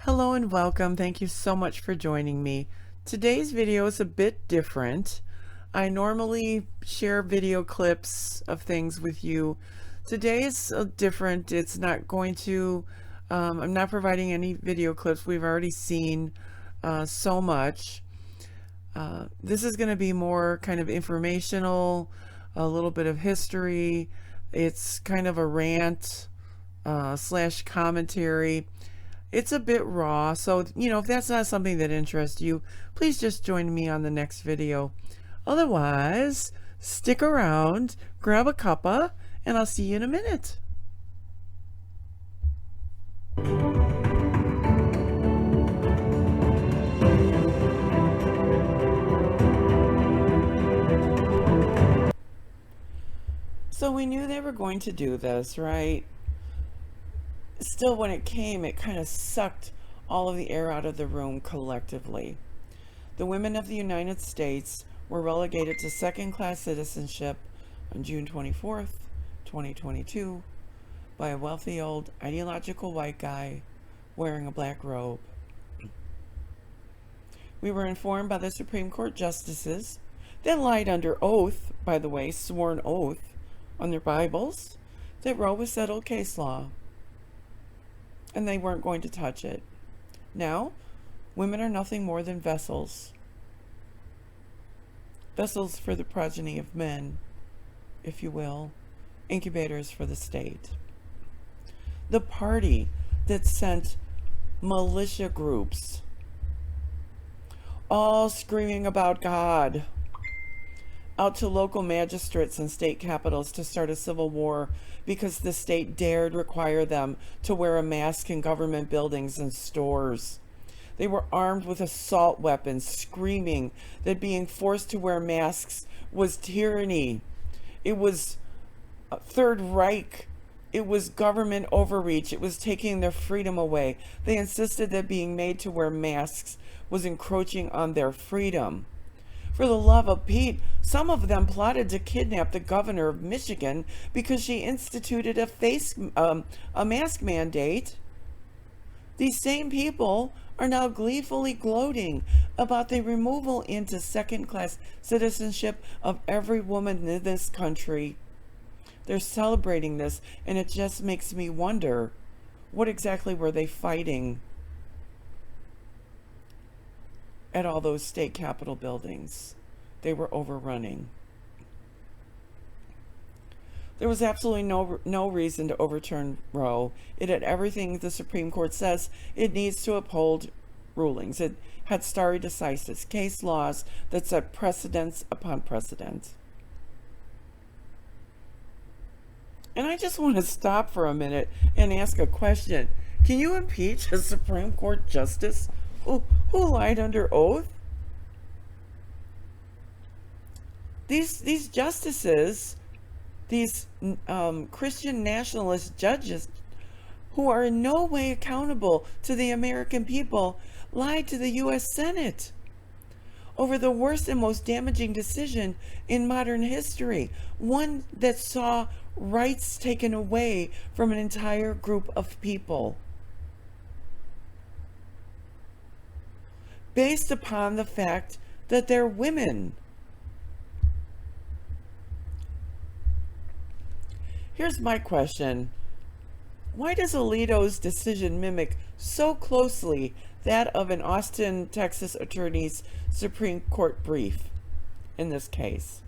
Hello and welcome. Thank you so much for joining me. Today's video is a bit different. I normally share video clips of things with you. Today is different. It's not going to, I'm not providing any video clips. We've already seen so much. This is going to be more kind of informational, a little bit of history. It's kind of a rant slash commentary. It's a bit raw, so if that's not something that interests you, please just join me on the next video. Otherwise, stick around, grab a cuppa, and I'll see you in a minute. So we knew they were going to do this, right? Still, when it came, it kind of sucked all of the air out of the room collectively. The women of the United States were relegated to second-class citizenship on June 24th, 2022, by a wealthy old ideological white guy wearing a black robe. We were informed by the Supreme Court justices that lied under oath, by the way, sworn oath on their Bibles, that Roe was settled case law, and they weren't going to touch it. Now, women are nothing more than vessels. Vessels for the progeny of men, if you will, incubators for the state. The party that sent militia groups, all screaming about God, out to local magistrates and state capitals to start a civil war because the state dared require them to wear a mask in government buildings and stores. They were armed with assault weapons, screaming that being forced to wear masks was tyranny. It was Third Reich. It was government overreach. It was taking their freedom away. They insisted that being made to wear masks was encroaching on their freedom. For the love of Pete, some of them plotted to kidnap the governor of Michigan because she instituted a mask mandate. These same people are now gleefully gloating about the removal into second-class citizenship of every woman in this country. They're celebrating this, and it just makes me wonder, what exactly were they fighting at all those state capitol buildings they were overrunning? There was absolutely no reason to overturn Roe. It had everything the Supreme Court says it needs to uphold rulings. It had stare decisis, case laws that set precedents upon precedent. And I just want to stop for a minute and ask a question. Can you impeach a Supreme Court justice who lied under oath? These justices, these Christian nationalist judges who are in no way accountable to the American people, lied to the U.S. Senate over the worst and most damaging decision in modern history, one that saw rights taken away from an entire group of people, based upon the fact that they're women. Here's my question. Why does Alito's decision mimic so closely that of an Austin, Texas attorney's Supreme Court brief in this case?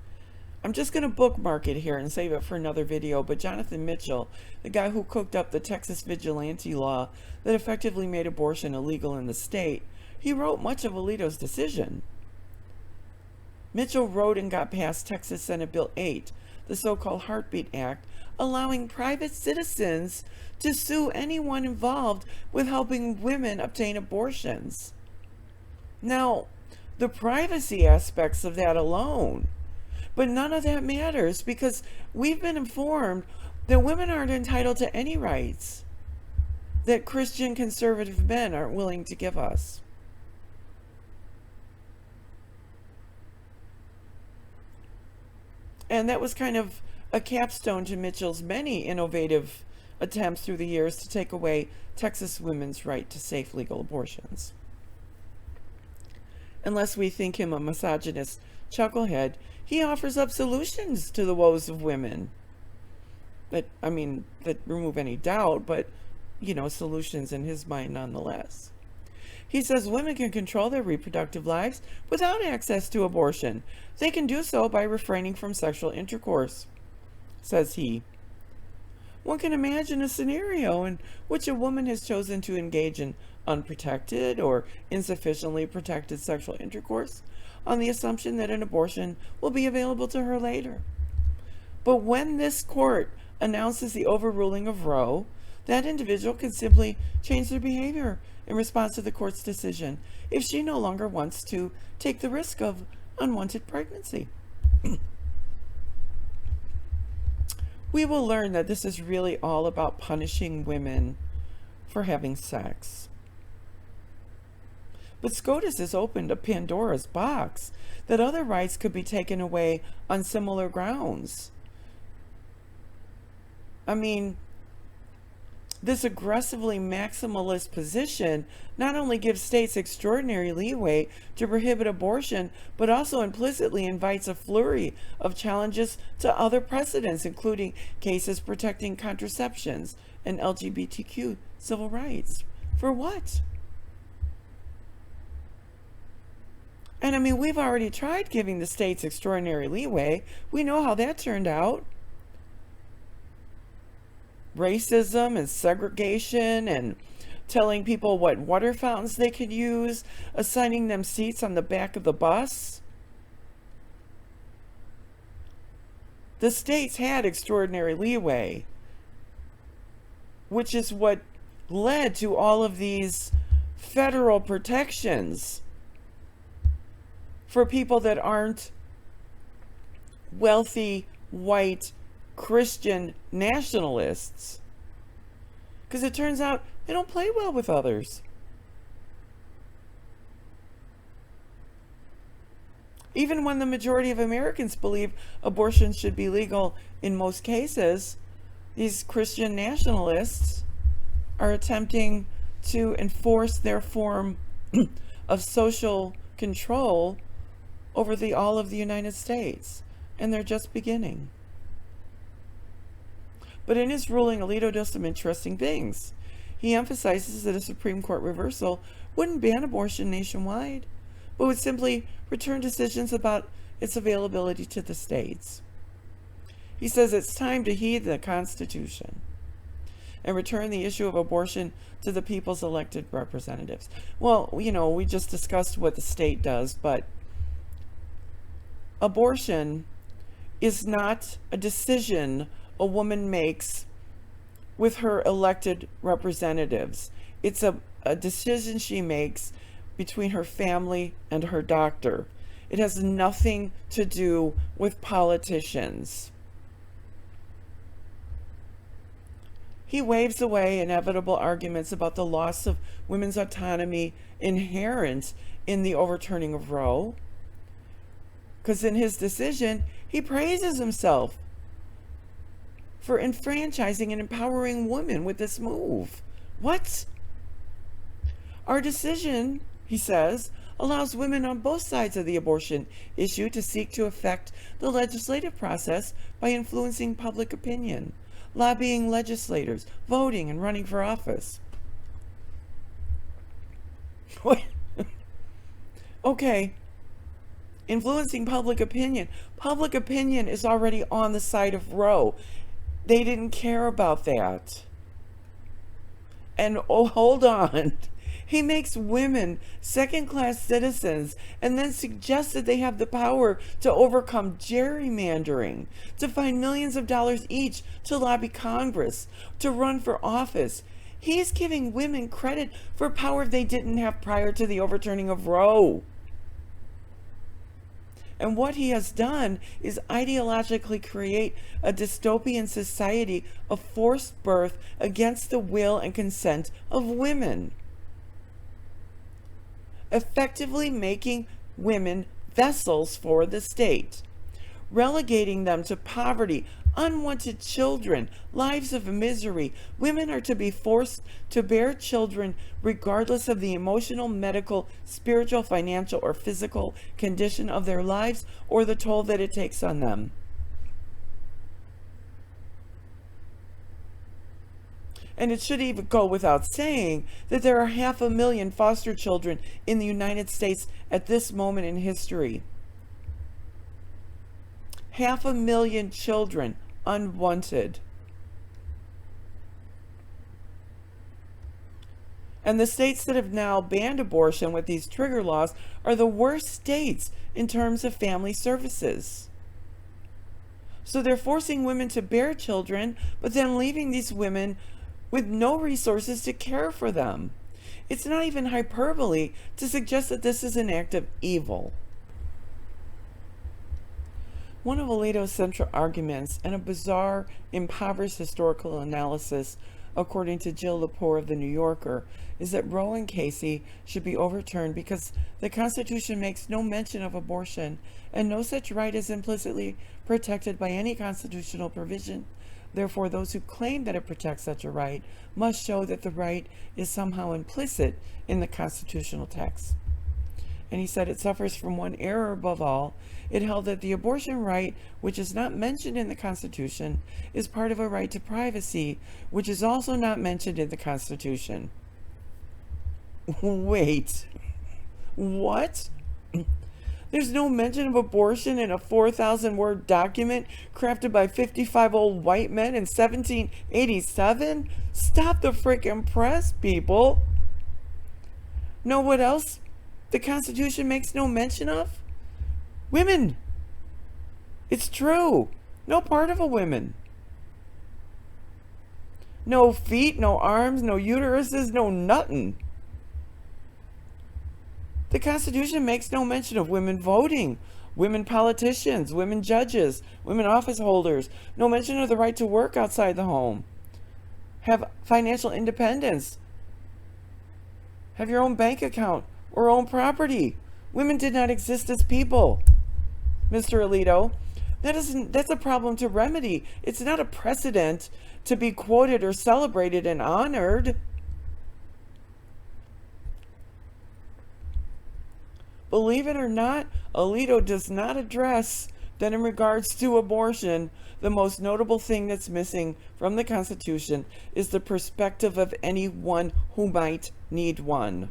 I'm just going to bookmark it here and save it for another video, but Jonathan Mitchell, the guy who cooked up the Texas vigilante law that effectively made abortion illegal in the state, he wrote much of Alito's decision. Mitchell wrote and got passed Texas Senate Bill 8, the so-called Heartbeat Act, allowing private citizens to sue anyone involved with helping women obtain abortions. Now, the privacy aspects of that alone, but none of that matters because we've been informed that women aren't entitled to any rights that Christian conservative men aren't willing to give us. And that was kind of a capstone to Mitchell's many innovative attempts through the years to take away Texas women's right to safe legal abortions. Unless we think him a misogynist chucklehead, he offers up solutions to the woes of women. That remove any doubt, but, solutions in his mind nonetheless. He says women can control their reproductive lives without access to abortion. They can do so by refraining from sexual intercourse, says he. One can imagine a scenario in which a woman has chosen to engage in unprotected or insufficiently protected sexual intercourse on the assumption that an abortion will be available to her later. But when this court announces the overruling of Roe, that individual can simply change their behavior in response to the court's decision if she no longer wants to take the risk of unwanted pregnancy. We will learn that this is really all about punishing women for having sex. But SCOTUS has opened a Pandora's box that other rights could be taken away on similar grounds. This aggressively maximalist position not only gives states extraordinary leeway to prohibit abortion, but also implicitly invites a flurry of challenges to other precedents, including cases protecting contraceptions and LGBTQ civil rights. For what? And we've already tried giving the states extraordinary leeway. We know how that turned out. Racism and segregation and telling people what water fountains they could use, assigning them seats on the back of the bus. The states had extraordinary leeway, which is what led to all of these federal protections for people that aren't wealthy, white, Christian nationalists, because it turns out they don't play well with others. Even when the majority of Americans believe abortion should be legal in most cases, these Christian nationalists are attempting to enforce their form of social control over all of the United States, and they're just beginning. But in his ruling, Alito does some interesting things. He emphasizes that a Supreme Court reversal wouldn't ban abortion nationwide, but would simply return decisions about its availability to the states. He says it's time to heed the Constitution and return the issue of abortion to the people's elected representatives. Well, we just discussed what the state does, but abortion is not a decision a woman makes with her elected representatives. It's a decision she makes between her family and her doctor. It has nothing to do with politicians. He waves away inevitable arguments about the loss of women's autonomy inherent in the overturning of Roe, because in his decision, he praises himself for enfranchising and empowering women with this move. What? Our decision, he says, allows women on both sides of the abortion issue to seek to affect the legislative process by influencing public opinion, lobbying legislators, voting, and running for office. What? Okay. Influencing public opinion. Public opinion is already on the side of Roe. They didn't care about that. And hold on. He makes women second-class citizens and then suggests that they have the power to overcome gerrymandering, to find millions of dollars each to lobby Congress, to run for office. He's giving women credit for power they didn't have prior to the overturning of Roe. And what he has done is ideologically create a dystopian society of forced birth against the will and consent of women, effectively making women vessels for the state, relegating them to poverty, unwanted children, lives of misery. Women are to be forced to bear children regardless of the emotional, medical, spiritual, financial, or physical condition of their lives or the toll that it takes on them. And it should even go without saying that there are 500,000 foster children in the United States at this moment in history. 500,000 children unwanted. And the states that have now banned abortion with these trigger laws are the worst states in terms of family services. So they're forcing women to bear children, but then leaving these women with no resources to care for them. It's not even hyperbole to suggest that this is an act of evil. One of Alito's central arguments, and a bizarre, impoverished historical analysis, according to Jill Lepore of The New Yorker, is that Roe and Casey should be overturned because the Constitution makes no mention of abortion, and no such right is implicitly protected by any constitutional provision. Therefore, those who claim that it protects such a right must show that the right is somehow implicit in the constitutional text. And he said it suffers from one error above all. It held that the abortion right, which is not mentioned in the Constitution, is part of a right to privacy, which is also not mentioned in the Constitution. Wait, what? There's no mention of abortion in a 4,000-word document crafted by 55-old white men in 1787? Stop the frickin' press, people. Know what else the Constitution makes no mention of? Women. It's true. No part of a woman. No feet, no arms, no uteruses, no nothing. The Constitution makes no mention of women voting, women politicians, women judges, women office holders. No mention of the right to work outside the home. Have financial independence. Have your own bank account or own property. Women did not exist as people, Mr. Alito. That's a problem to remedy. It's not a precedent to be quoted or celebrated and honored. Believe it or not, Alito does not address that in regards to abortion, the most notable thing that's missing from the Constitution is the perspective of anyone who might need one.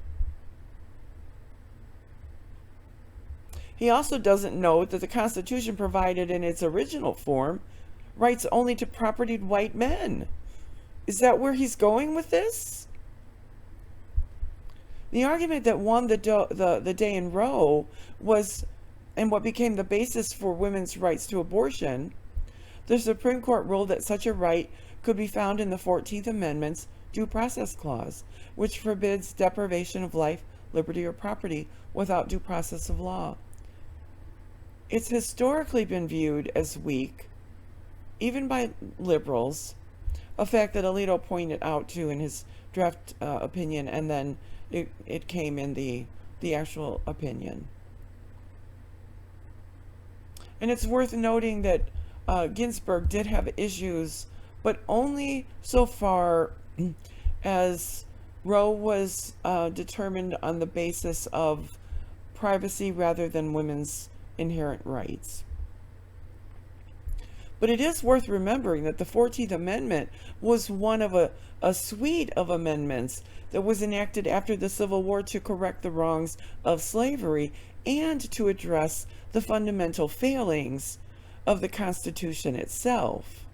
He also doesn't note that the Constitution provided in its original form rights only to propertied white men. Is that where he's going with this? The argument that won the day in Roe was, and what became the basis for women's rights to abortion, the Supreme Court ruled that such a right could be found in the 14th Amendment's Due Process Clause, which forbids deprivation of life, liberty, or property without due process of law. It's historically been viewed as weak, even by liberals, a fact that Alito pointed out too in his draft opinion, and then it came in the actual opinion. And it's worth noting that Ginsburg did have issues, but only so far as Roe was determined on the basis of privacy rather than women's inherent rights. But it is worth remembering that the 14th Amendment was one of a suite of amendments that was enacted after the Civil War to correct the wrongs of slavery and to address the fundamental failings of the Constitution itself.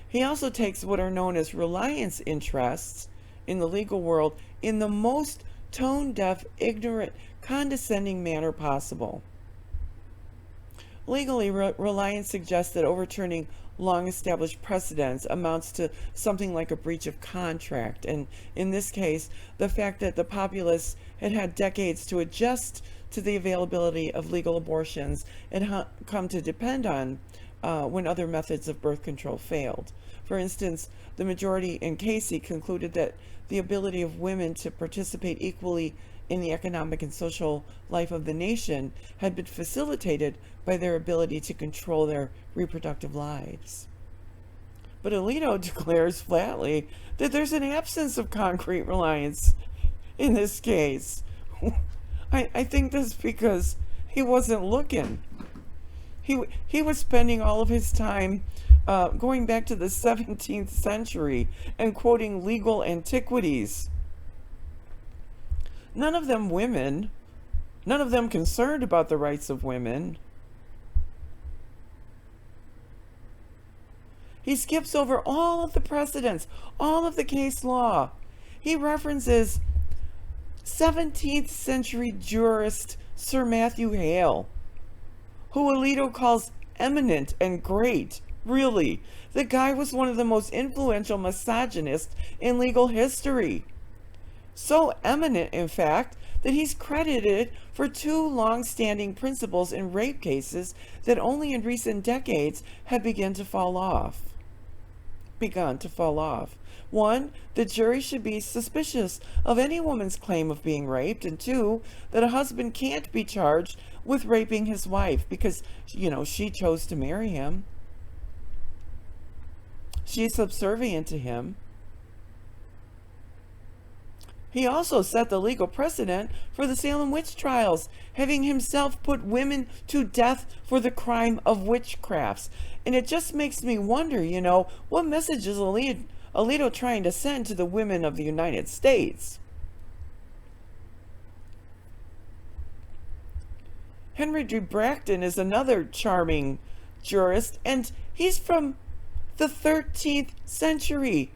He also takes what are known as reliance interests in the legal world in the most tone-deaf, ignorant, condescending manner possible. Legally, reliance suggests that overturning long-established precedents amounts to something like a breach of contract, and in this case, the fact that the populace had had decades to adjust to the availability of legal abortions and come to depend on when other methods of birth control failed. For instance, the majority in Casey concluded that the ability of women to participate equally in the economic and social life of the nation had been facilitated by their ability to control their reproductive lives. But Alito declares flatly that there's an absence of concrete reliance in this case. I think that's because he wasn't looking. He was spending all of his time going back to the 17th century and quoting legal antiquities. None of them women, none of them concerned about the rights of women. He skips over all of the precedents, all of the case law. He references 17th century jurist Sir Matthew Hale, who Alito calls eminent and great. Really, the guy was one of the most influential misogynists in legal history. So eminent, in fact, that he's credited for two long-standing principles in rape cases that only in recent decades have begun to fall off. One, the jury should be suspicious of any woman's claim of being raped, and two, that a husband can't be charged with raping his wife because, she chose to marry him. She's subservient to him. He also set the legal precedent for the Salem witch trials, having himself put women to death for the crime of witchcrafts. And it just makes me wonder, what message is Alito trying to send to the women of the United States? Henry D. Bracton is another charming jurist, and he's from the 13th century.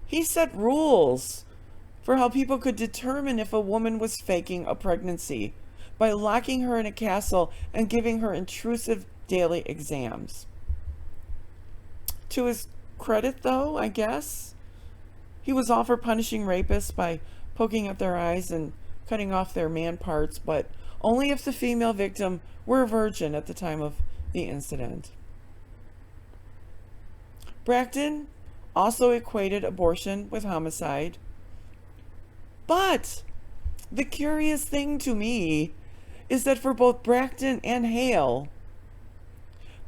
He set rules for how people could determine if a woman was faking a pregnancy by locking her in a castle and giving her intrusive daily exams. To his credit, though, I guess, he was all for punishing rapists by poking at their eyes and cutting off their man parts, but only if the female victim were a virgin at the time of the incident. Bracton also equated abortion with homicide. But the curious thing to me is that for both Bracton and Hale,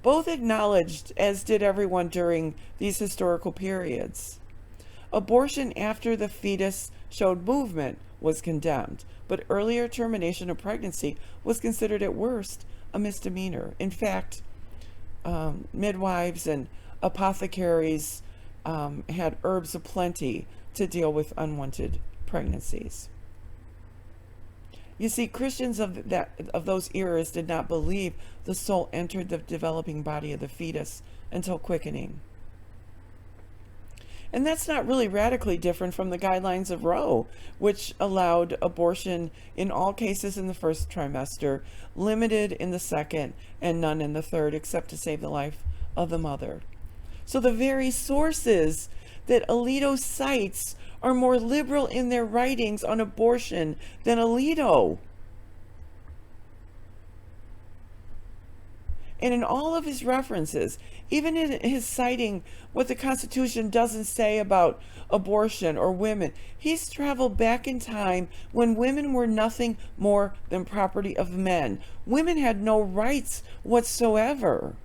both acknowledged, as did everyone during these historical periods, abortion after the fetus showed movement was condemned, but earlier termination of pregnancy was considered at worst a misdemeanor. In fact, midwives and apothecaries had herbs aplenty to deal with unwanted pregnancies. You see, Christians of those eras did not believe the soul entered the developing body of the fetus until quickening. And that's not really radically different from the guidelines of Roe, which allowed abortion in all cases in the first trimester, limited in the second, and none in the third, except to save the life of the mother. So the very sources that Alito cites are more liberal in their writings on abortion than Alito. And in all of his references, even in his citing what the Constitution doesn't say about abortion or women, he's traveled back in time when women were nothing more than property of men. Women had no rights whatsoever.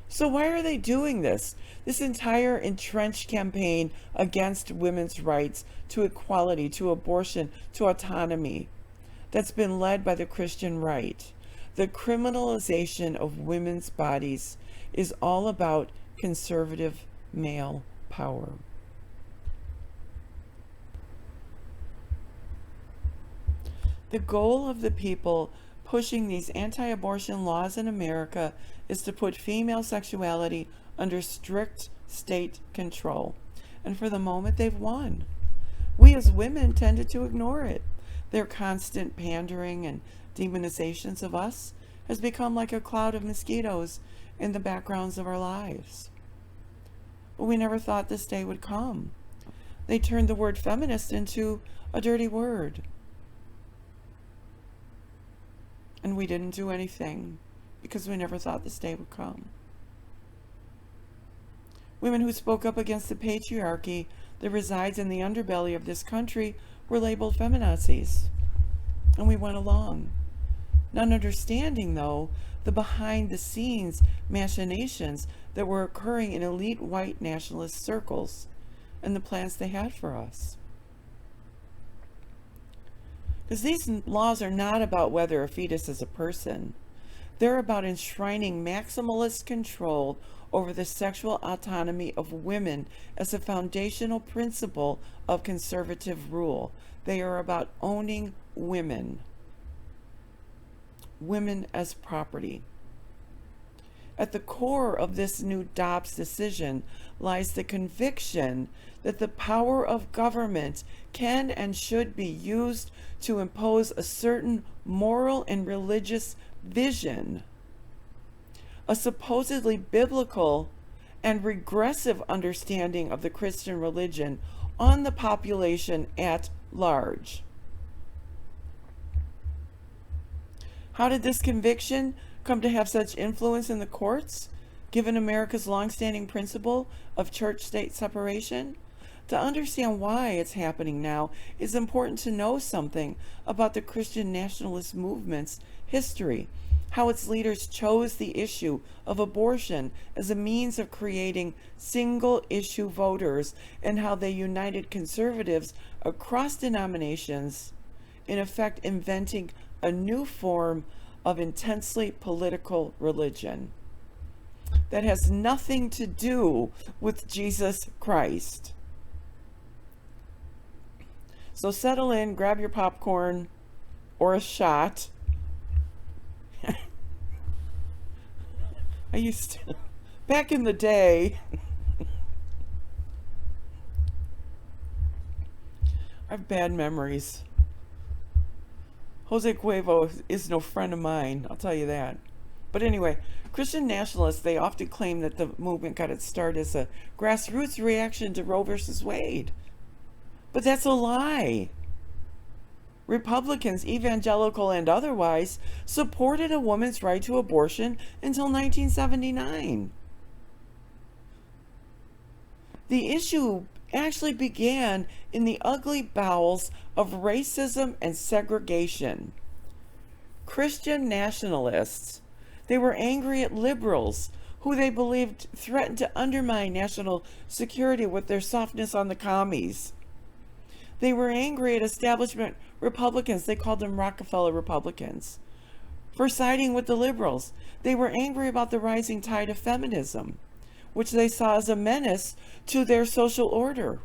So why are they doing this? This entire entrenched campaign against women's rights to equality, to abortion, to autonomy, that's been led by the Christian right. The criminalization of women's bodies is all about conservative male power. The goal of the people pushing these anti-abortion laws in America is to put female sexuality under strict state control. And for the moment, they've won. We as women tended to ignore it. Their constant pandering and demonizations of us has become like a cloud of mosquitoes in the backgrounds of our lives. But we never thought this day would come. They turned the word feminist into a dirty word. And we didn't do anything because we never thought this day would come. Women who spoke up against the patriarchy that resides in the underbelly of this country were labeled feminazis. And we went along. Not understanding, though, the behind-the-scenes machinations that were occurring in elite white nationalist circles and the plans they had for us. Because these laws are not about whether a fetus is a person. They're about enshrining maximalist control over the sexual autonomy of women as a foundational principle of conservative rule. They are about owning women. Women as property. At the core of this new Dobbs decision lies the conviction that the power of government can and should be used to impose a certain moral and religious vision, a supposedly biblical and regressive understanding of the Christian religion on the population at large. How did this conviction come to have such influence in the courts, given America's longstanding principle of church-state separation? To understand why it's happening now, it's important to know something about the Christian nationalist movement's history, how its leaders chose the issue of abortion as a means of creating single-issue voters, and how they united conservatives across denominations, in effect inventing a new form of intensely political religion that has nothing to do with Jesus Christ. So settle in, grab your popcorn or a shot. I used to, back in the day, I have bad memories. Jose Cuervo is no friend of mine, I'll tell you that. But anyway, Christian nationalists, they often claim that the movement got its start as a grassroots reaction to Roe versus Wade. But that's a lie. Republicans, evangelical and otherwise, supported a woman's right to abortion until 1979. The issue actually began in the ugly bowels of racism and segregation. Christian nationalists, they were angry at liberals who they believed threatened to undermine national security with their softness on the commies. They were angry at establishment Republicans, they called them Rockefeller Republicans, for siding with the liberals. They were angry about the rising tide of feminism, which they saw as a menace to their social order.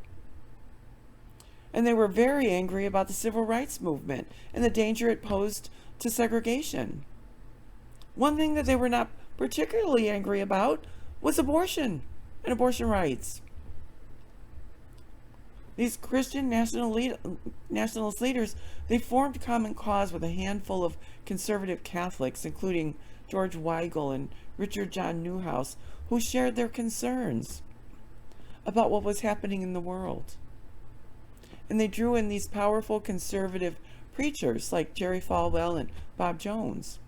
And they were very angry about the civil rights movement and the danger it posed to segregation. One thing that they were not particularly angry about was abortion and abortion rights. These Christian nationalist leaders, they formed common cause with a handful of conservative Catholics, including George Weigel and Richard John Newhouse, who shared their concerns about what was happening in the world. And they drew in these powerful conservative preachers like Jerry Falwell and Bob Jones.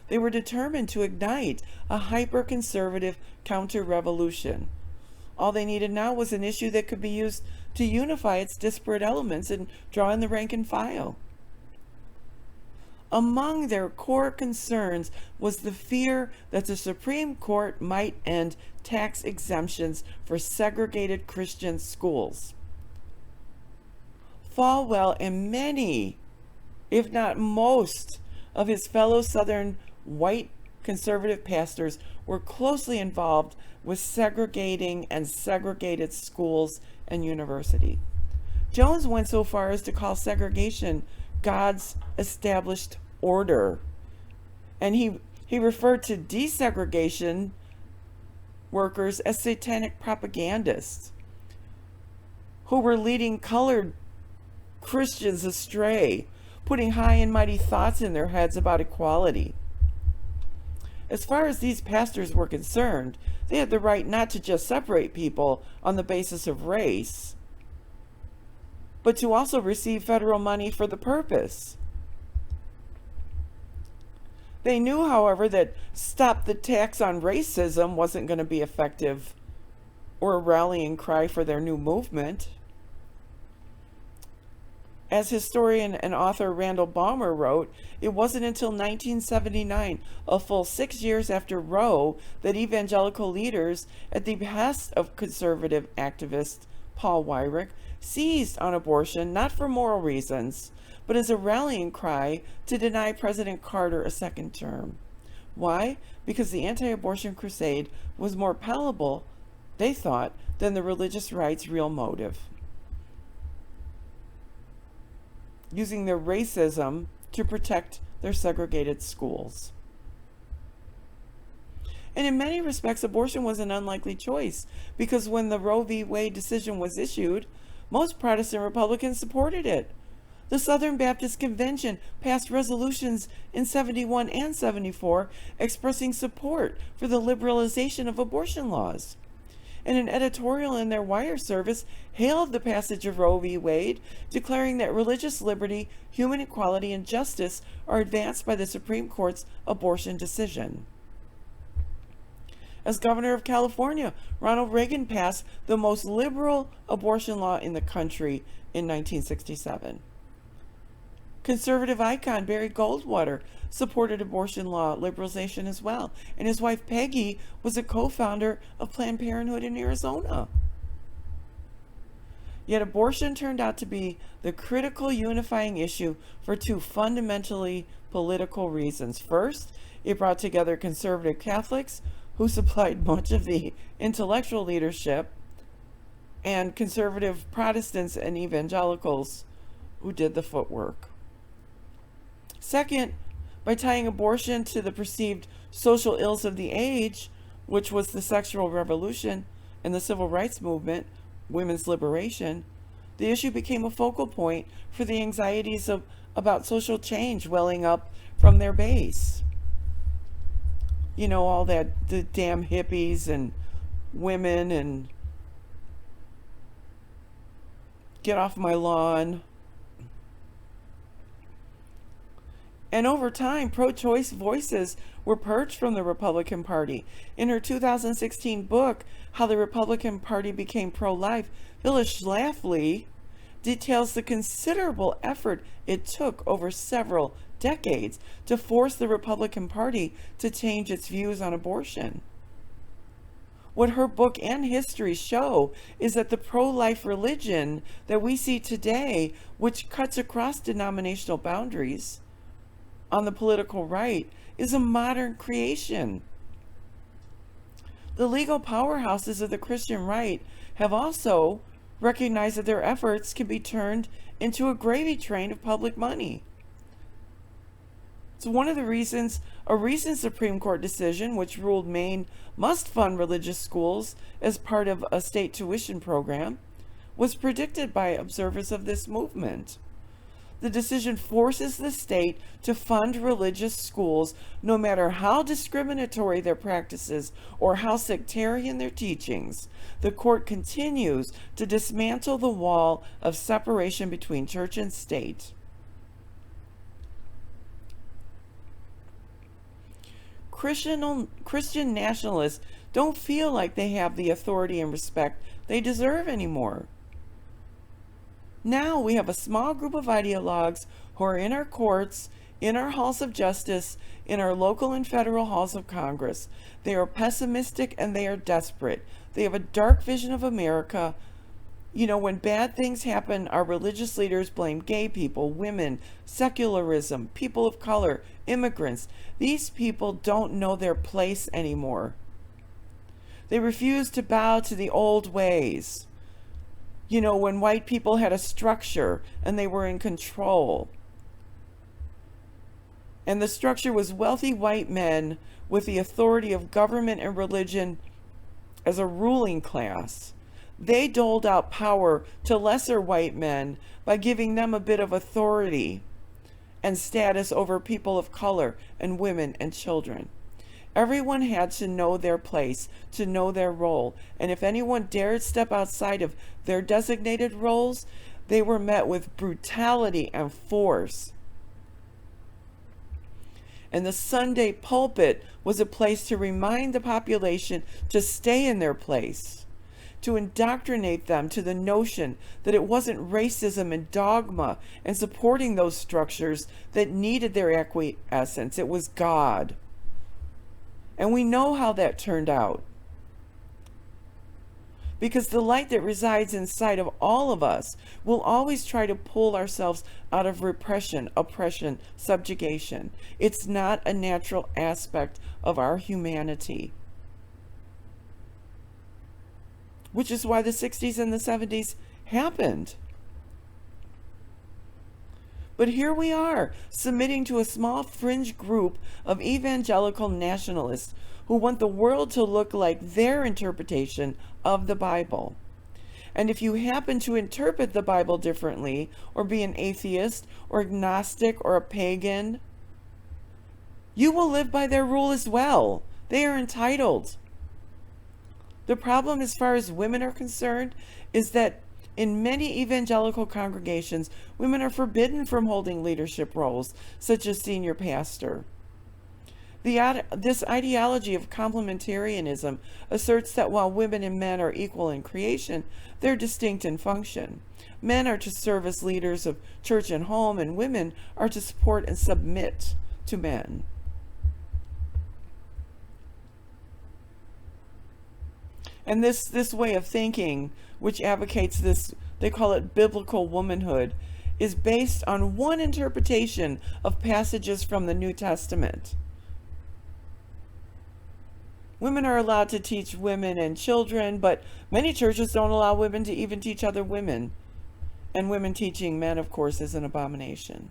They were determined to ignite a hyper-conservative counter-revolution. All they needed now was an issue that could be used to unify its disparate elements and draw in the rank and file. Among their core concerns was the fear that the Supreme Court might end tax exemptions for segregated Christian schools. Falwell and many, if not most, of his fellow Southern white conservative pastors were closely involved with segregating and segregated schools and university. Jones went so far as to call segregation God's established order. And he referred to desegregation workers as satanic propagandists who were leading colored Christians astray, putting high and mighty thoughts in their heads about equality. As far as these pastors were concerned, they had the right not to just separate people on the basis of race, but to also receive federal money for the purpose. They knew, however, that stop the tax on racism wasn't going to be effective or a rallying cry for their new movement. As historian and author Randall Balmer wrote, it wasn't until 1979, a full 6 years after Roe, that evangelical leaders, at the behest of conservative activist Paul Weyrich, seized on abortion not for moral reasons, but as a rallying cry to deny President Carter a second term. Why? Because the anti-abortion crusade was more palatable, they thought, than the religious right's real motive, using their racism to protect their segregated schools. And in many respects, abortion was an unlikely choice, because when the Roe v. Wade decision was issued, most Protestant Republicans supported it. The Southern Baptist Convention passed resolutions in 71 and 74 expressing support for the liberalization of abortion laws. And an editorial in their wire service hailed the passage of Roe v. Wade, declaring that religious liberty, human equality, and justice are advanced by the Supreme Court's abortion decision. As governor of California, Ronald Reagan passed the most liberal abortion law in the country in 1967. Conservative icon Barry Goldwater supported abortion law liberalization as well, and his wife Peggy was a co-founder of Planned Parenthood in Arizona. Yet abortion turned out to be the critical unifying issue for two fundamentally political reasons. First, it brought together conservative Catholics, who supplied much of the intellectual leadership, and conservative Protestants and evangelicals, who did the footwork. Second, by tying abortion to the perceived social ills of the age, which was the sexual revolution and the civil rights movement, women's liberation, the issue became a focal point for the anxieties about social change welling up from their base. You know, all that, the damn hippies and women and get off my lawn. And over time, pro-choice voices were purged from the Republican Party. In her 2016 book, How the Republican Party Became Pro-Life, Phyllis Schlafly details the considerable effort it took over several decades to force the Republican Party to change its views on abortion. What her book and history show is that the pro-life religion that we see today, which cuts across denominational boundaries on the political right, is a modern creation. The legal powerhouses of the Christian right have also recognized that their efforts can be turned into a gravy train of public money. It's one of the reasons a recent Supreme Court decision, which ruled Maine must fund religious schools as part of a state tuition program, was predicted by observers of this movement. The decision forces the state to fund religious schools no matter how discriminatory their practices or how sectarian their teachings. The court continues to dismantle the wall of separation between church and state. Christian nationalists don't feel like they have the authority and respect they deserve anymore. Now we have a small group of ideologues who are in our courts, in our halls of justice, in our local and federal halls of Congress. They are pessimistic and they are desperate. They have a dark vision of America. You know, when bad things happen, our religious leaders blame gay people, women, secularism, people of color, immigrants. These people don't know their place anymore. They refuse to bow to the old ways. You know, when white people had a structure and they were in control. And the structure was wealthy white men with the authority of government and religion as a ruling class. They doled out power to lesser white men by giving them a bit of authority and status over people of color and women and children. Everyone had to know their place, to know their role, and if anyone dared step outside of their designated roles, they were met with brutality and force. And the Sunday pulpit was a place to remind the population to stay in their place, to indoctrinate them to the notion that it wasn't racism and dogma and supporting those structures that needed their acquiescence. It was God. And we know how that turned out. Because the light that resides inside of all of us will always try to pull ourselves out of repression, oppression, subjugation. It's not a natural aspect of our humanity. Which is why the 60s and the 70s happened. But here we are, submitting to a small fringe group of evangelical nationalists who want the world to look like their interpretation of the Bible. And if you happen to interpret the Bible differently, or be an atheist, or agnostic, or a pagan, you will live by their rule as well. They are entitled. The problem, as far as women are concerned, is that in many evangelical congregations, women are forbidden from holding leadership roles, such as senior pastor. This ideology of complementarianism asserts that while women and men are equal in creation, they're distinct in function. Men are to serve as leaders of church and home, and women are to support and submit to men. And this way of thinking, which advocates this, they call it biblical womanhood, is based on one interpretation of passages from the New Testament. Women are allowed to teach women and children, but many churches don't allow women to even teach other women. And women teaching men, of course, is an abomination.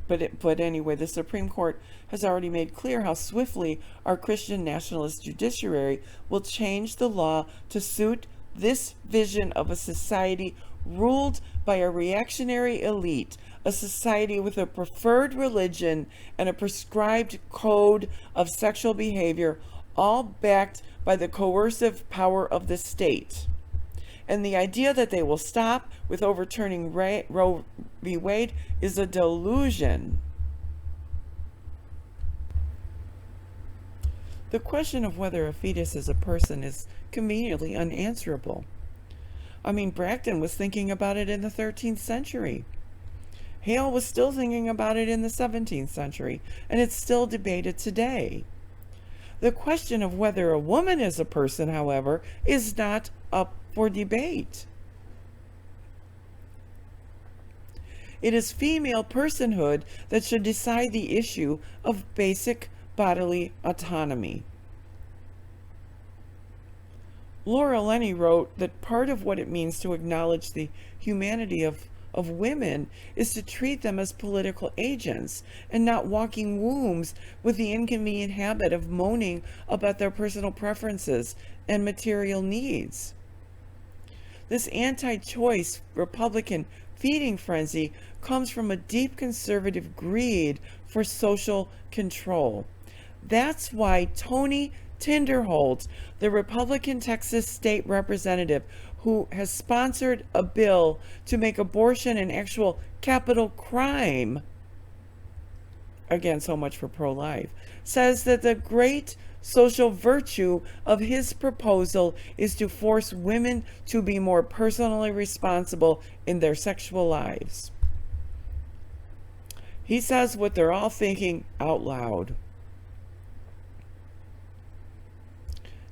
But anyway, the Supreme Court has already made clear how swiftly our Christian nationalist judiciary will change the law to suit this vision of a society ruled by a reactionary elite, a society with a preferred religion and a prescribed code of sexual behavior, all backed by the coercive power of the state. And the idea that they will stop with overturning Roe v. Wade is a delusion. The question of whether a fetus is a person is conveniently unanswerable. I mean, Bracton was thinking about it in the 13th century. Hale was still thinking about it in the 17th century, and it's still debated today. The question of whether a woman is a person, however, is not up for debate. It is female personhood that should decide the issue of basic bodily autonomy. Laura Lenny wrote that part of what it means to acknowledge the humanity of women is to treat them as political agents and not walking wombs with the inconvenient habit of moaning about their personal preferences and material needs. This anti-choice Republican feeding frenzy comes from a deep conservative greed for social control. That's why Tony Tinderholt, the Republican Texas state representative who has sponsored a bill to make abortion an actual capital crime, again, so much for pro-life, says that the great social virtue of his proposal is to force women to be more personally responsible in their sexual lives. He says what they're all thinking out loud.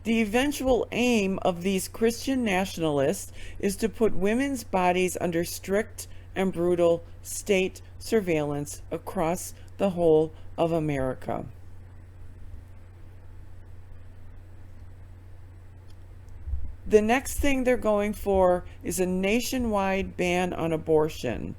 The eventual aim of these Christian nationalists is to put women's bodies under strict and brutal state surveillance across the whole of America. The next thing they're going for is a nationwide ban on abortion.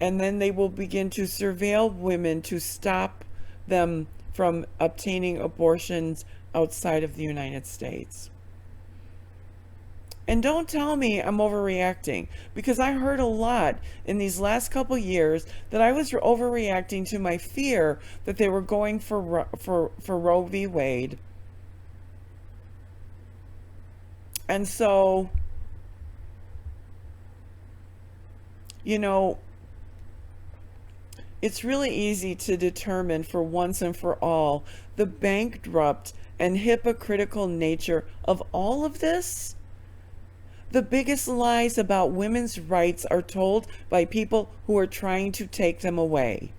And then they will begin to surveil women to stop them from obtaining abortions outside of the United States. And don't tell me I'm overreacting, because I heard a lot in these last couple years that I was overreacting to my fear that they were going for Roe v. Wade. And so, you know, It's really easy to determine for once and for all the bankrupt and hypocritical nature of all of this. The biggest lies about women's rights are told by people who are trying to take them away.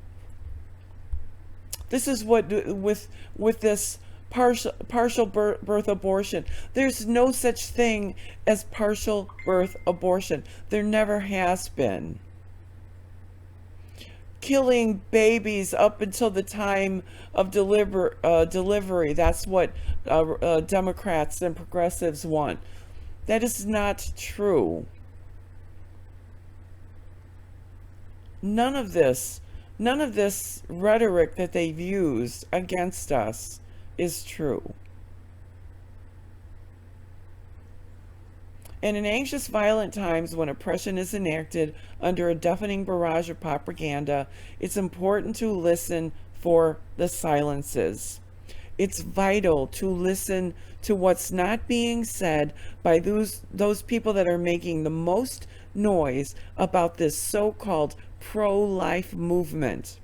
This is what with this partial birth abortion. There's no such thing as partial birth abortion. There never has been. Killing babies up until the time of delivery. That's what Democrats and progressives want. That is not true. None of this rhetoric that they've used against us is true. And in anxious, violent times when oppression is enacted under a deafening barrage of propaganda, it's important to listen for the silences. It's vital to listen to what's not being said by those people that are making the most noise about this so-called pro-life movement.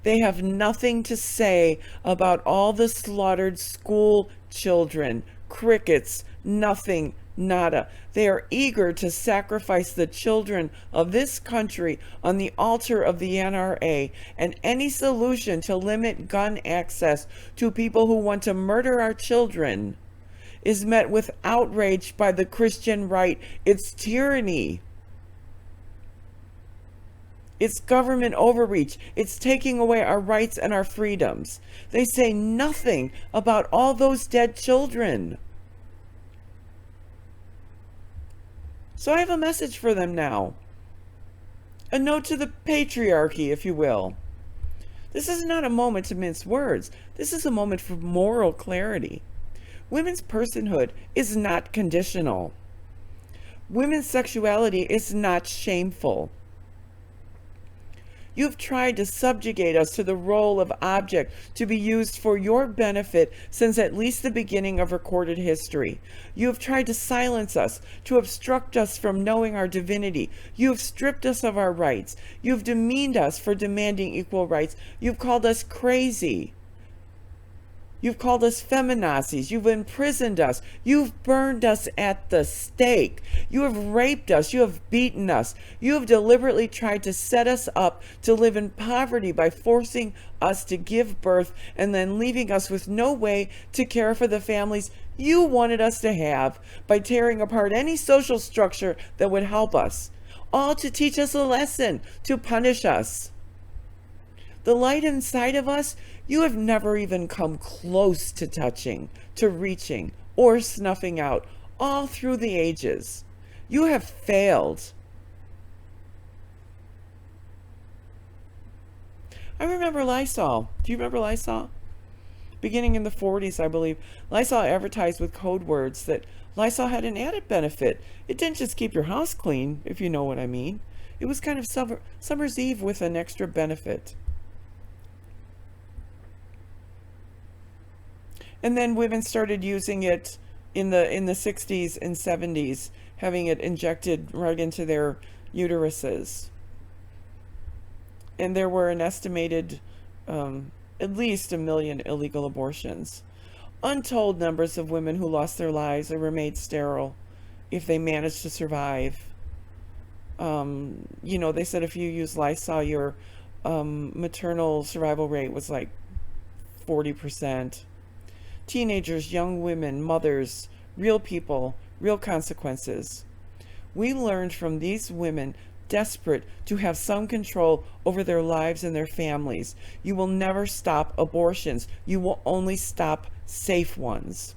They have nothing to say about all the slaughtered school children, crickets, nothing, nada. They are eager to sacrifice the children of this country on the altar of the NRA, and any solution to limit gun access to people who want to murder our children is met with outrage by the Christian right. It's tyranny. It's government overreach. It's taking away our rights and our freedoms. They say nothing about all those dead children. So I have a message for them now. A note to the patriarchy, if you will. This is not a moment to mince words. This is a moment for moral clarity. Women's personhood is not conditional. Women's sexuality is not shameful. You've tried to subjugate us to the role of object to be used for your benefit since at least the beginning of recorded history. You have tried to silence us, to obstruct us from knowing our divinity. You have stripped us of our rights. You have demeaned us for demanding equal rights. You've called us crazy. You've called us feminazis. You've imprisoned us. You've burned us at the stake. You have raped us. You have beaten us. You have deliberately tried to set us up to live in poverty by forcing us to give birth and then leaving us with no way to care for the families you wanted us to have by tearing apart any social structure that would help us, all to teach us a lesson, to punish us. The light inside of us, you have never even come close to touching, to reaching, or snuffing out, all through the ages. You have failed. I remember Lysol. Do you remember Lysol? Beginning in the 40s, I believe, Lysol advertised with code words that Lysol had an added benefit. It didn't just keep your house clean, if you know what I mean. It was kind of summer's eve with an extra benefit. And then women started using it in the 60s and 70s, having it injected right into their uteruses. And there were an estimated at least 1 million illegal abortions. Untold numbers of women who lost their lives or were made sterile if they managed to survive. They said if you use Lysol, your maternal survival rate was like 40%. Teenagers, young women, mothers, real people, real consequences. We learned from these women desperate to have some control over their lives and their families. You will never stop abortions. You will only stop safe ones.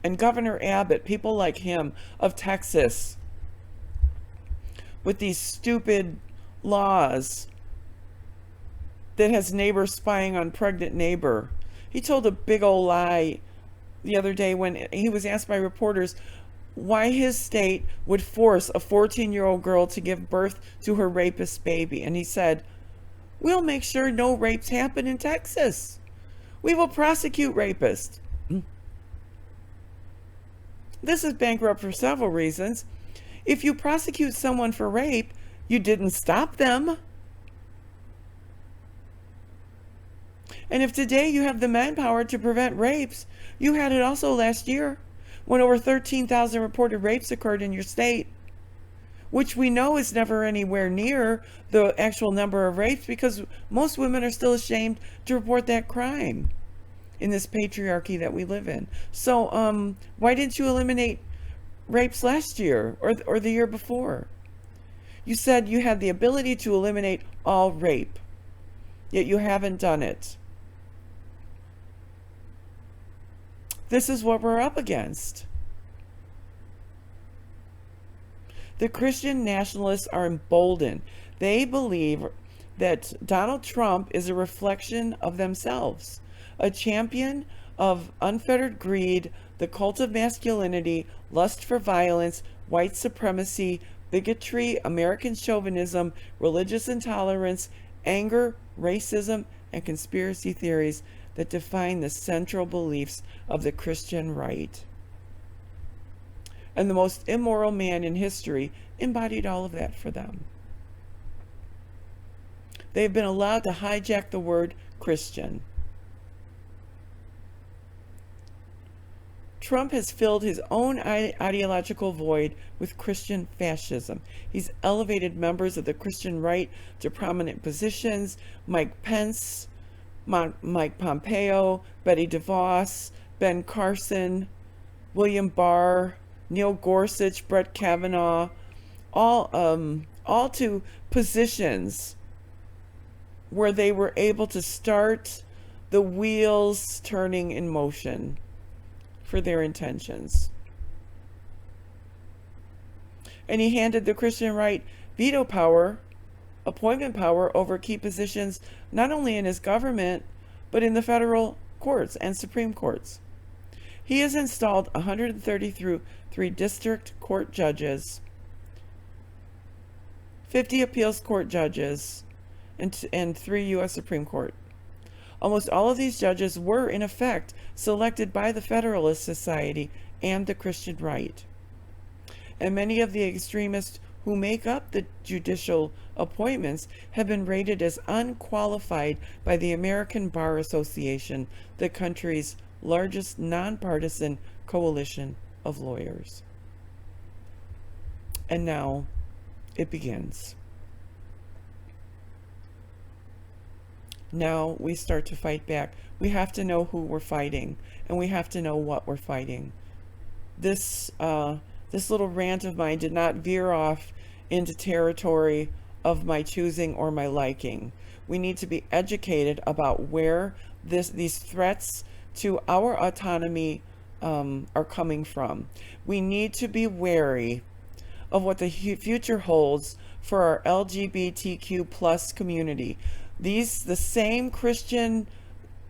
And Governor Abbott, people like him of Texas, with these stupid laws that has neighbor spying on pregnant neighbor. He told a big old lie the other day when he was asked by reporters why his state would force a 14-year-old girl to give birth to her rapist baby. And he said, "We'll make sure no rapes happen in Texas. We will prosecute rapists." This is bankrupt for several reasons. If you prosecute someone for rape, you didn't stop them. And if today you have the manpower to prevent rapes, you had it also last year when over 13,000 reported rapes occurred in your state, which we know is never anywhere near the actual number of rapes because most women are still ashamed to report that crime in this patriarchy that we live in. So why didn't you eliminate rapes last year or the year before? You said you had the ability to eliminate all rape, yet you haven't done it. This is what we're up against. The Christian nationalists are emboldened. They believe that Donald Trump is a reflection of themselves, a champion of unfettered greed, the cult of masculinity, lust for violence, white supremacy, bigotry, American chauvinism, religious intolerance, anger, racism, and conspiracy theories that define the central beliefs of the Christian right. And the most immoral man in history embodied all of that for them. They've been allowed to hijack the word Christian. Trump has filled his own ideological void with Christian fascism. He's elevated members of the Christian right to prominent positions. Mike Pence, Mike Pompeo, Betty DeVos, Ben Carson, William Barr, Neil Gorsuch, Brett Kavanaugh, all to positions where they were able to start the wheels turning in motion for their intentions. And he handed the Christian right veto power, appointment power over key positions, not only in his government, but in the federal courts and Supreme Courts. He has installed 133 district court judges, 50 appeals court judges, and 3 U.S. Supreme Court. Almost all of these judges were, in effect, selected by the Federalist Society and the Christian right. And many of the extremists who make up the judicial appointments have been rated as unqualified by the American Bar Association, the country's largest nonpartisan coalition of lawyers. And now it begins. Now we start to fight back. We have to know who we're fighting, and we have to know what we're fighting. This little rant of mine did not veer off into territory of my choosing or my liking. We need to be educated about where these threats to our autonomy are coming from. We need to be wary of what the future holds for our LGBTQ plus community. The same Christian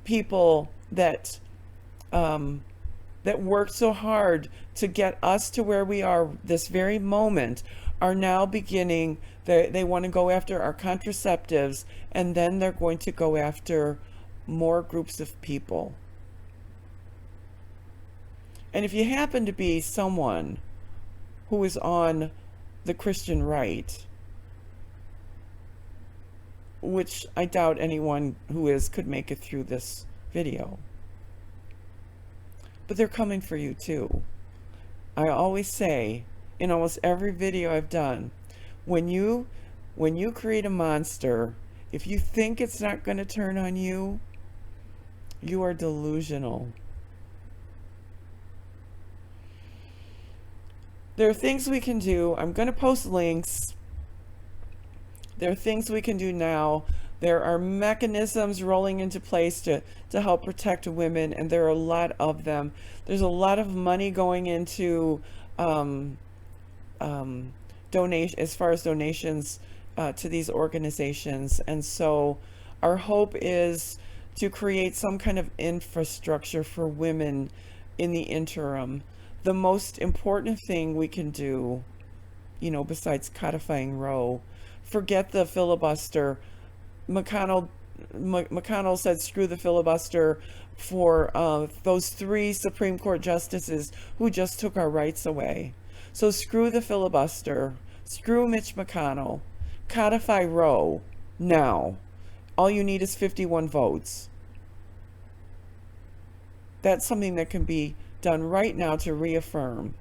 people that worked so hard to get us to where we are this very moment are now beginning, they want to go after our contraceptives, and then they're going to go after more groups of people. And if you happen to be someone who is on the Christian right, which I doubt anyone who is could make it through this video, but they're coming for you too. I always say in almost every video I've done, when you create a monster, if you think it's not going to turn on you, you are delusional. There are things we can do. I'm going to post links. There are things we can do now. There are mechanisms rolling into place to help protect women, and there are a lot of them. There's a lot of money going into donation, as far as donations to these organizations. And so our hope is to create some kind of infrastructure for women in the interim. The most important thing we can do, besides codifying Roe, forget the filibuster. McConnell said screw the filibuster for those 3 Supreme Court justices who just took our rights away. So screw the filibuster. Screw Mitch McConnell. Codify Roe now. All you need is 51 votes. That's something that can be done right now to reaffirm.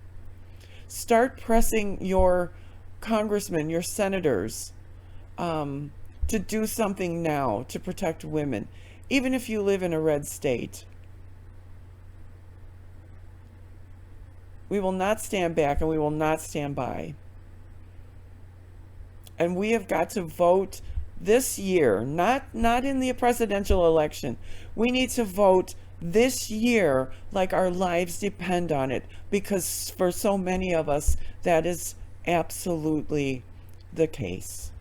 Start pressing your congressmen, your senators, to do something now to protect women, even if you live in a red state. We will not stand back and we will not stand by. And we have got to vote this year, not in the presidential election. We need to vote this year like our lives depend on it, because for so many of us, that is absolutely the case.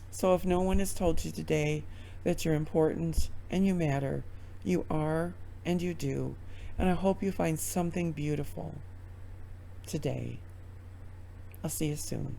So if no one has told you today that you're important and you matter, you are and you do. And I hope you find something beautiful today. I'll see you soon.